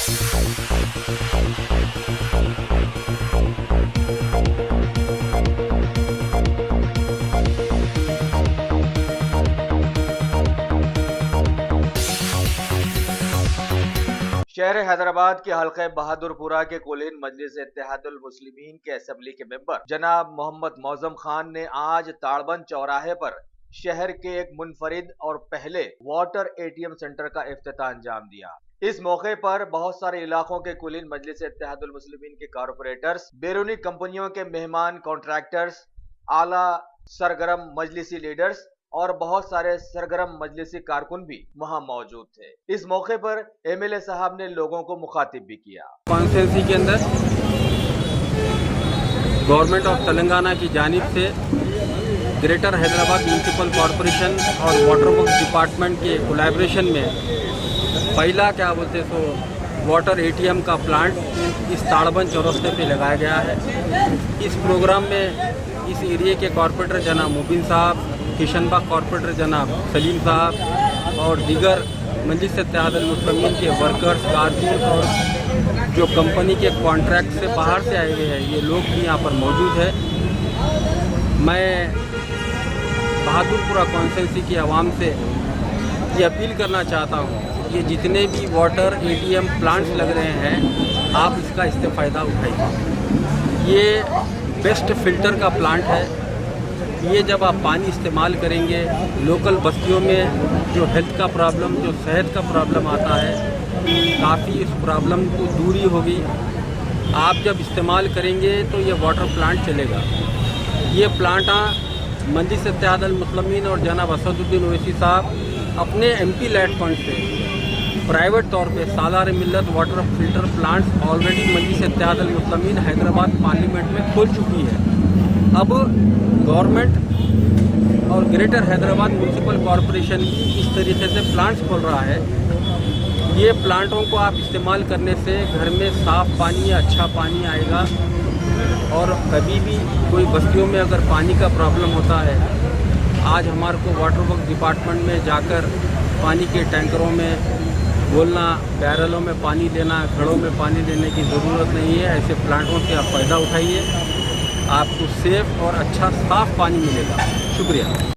शहर हैदराबाद के हल्के बहादुरपुरा के कुलीन मजलिस इत्तेहादुल मुस्लिमीन के असेंबली के मेंबर जनाब मोहम्मद मौजम खान ने आज ताड़बंद चौराहे पर शहर के एक मुनफरिद और पहले वाटर एटीएम सेंटर का इफ्तिताह अंजाम दिया। इस मौके पर बहुत सारे इलाकों के कुलीन मजलिस इत्तेहादुल मुस्लिमीन के कारपोरेटर्स, बैरूनी कंपनियों के मेहमान कॉन्ट्रैक्टर्स, आला सरगर्म मजलिसी लीडर्स और बहुत सारे सरगर्म मजलिसी कारकुन भी वहां मौजूद थे। इस मौके पर एमएलए साहब ने लोगों को मुखातिब भी किया। कॉन्स्टिट्यूंसी के अंदर गवर्नमेंट ऑफ तेलंगाना की जानिब से ग्रेटर हैदराबाद म्यूनसिपल कॉरपोरेशन और वाटर वर्क्स डिपार्टमेंट के कोलैबोरेशन में पहला क्या बोलते सो वाटर एटीएम का प्लांट इस ताड़बंद चौरस्ते पे लगाया गया है। इस प्रोग्राम में इस एरिया के कॉरपोरेटर जनाब मुबिन साहब, किशनबाग कॉरपोरेटर जनाब सलीम साहब और दीगर मजलिस इत्तेहादुल मुस्लिमीन के वर्कर्स, कारकुन और जो कंपनी के कॉन्ट्रैक्ट से बाहर से आए हुए हैं ये लोग भी यहाँ पर मौजूद है। मैं बहादुरपुरा कॉन्स्टिट्यूंसी की आवाम से ये अपील करना चाहता हूँ, ये जितने भी वाटर एटीएम प्लांट्स लग रहे हैं आप इसका फ़ायदा उठाइए। ये बेस्ट फिल्टर का प्लांट है। ये जब आप पानी इस्तेमाल करेंगे, लोकल बस्तियों में जो हेल्थ का प्रॉब्लम, जो सेहत का प्रॉब्लम आता है, काफ़ी इस प्रॉब्लम को दूरी होगी। आप जब इस्तेमाल करेंगे तो ये वाटर प्लांट चलेगा। ये प्लांट मजलिस इत्तेहादुल मुस्लिमीन और जनाब असदुद्दीन ओवैसी साहब अपने एमपी लैट फंड से प्राइवेट तौर पे सालार मिल्लत वाटर फिल्टर प्लांट्स ऑलरेडी मजलिस इत्तेहादुल मुस्लिमीन हैदराबाद पार्लियामेंट में खोल चुकी है। अब गवर्नमेंट और ग्रेटर हैदराबाद म्यूनसिपल कॉरपोरेशन इस तरीके से प्लांट्स खोल रहा है। ये प्लांटों को आप इस्तेमाल करने से घर में साफ़ पानी, अच्छा पानी आएगा। और कभी भी कोई बस्तियों में अगर पानी का प्रॉब्लम होता है, आज हमारे को वाटर वर्क डिपार्टमेंट में जाकर पानी के टैंकरों में बोलना, बैरलों में पानी लेना, घड़ों में पानी लेने की ज़रूरत नहीं है। ऐसे प्लांटों से आप फ़ायदा उठाइए, आपको सेफ और अच्छा साफ़ पानी मिलेगा। शुक्रिया।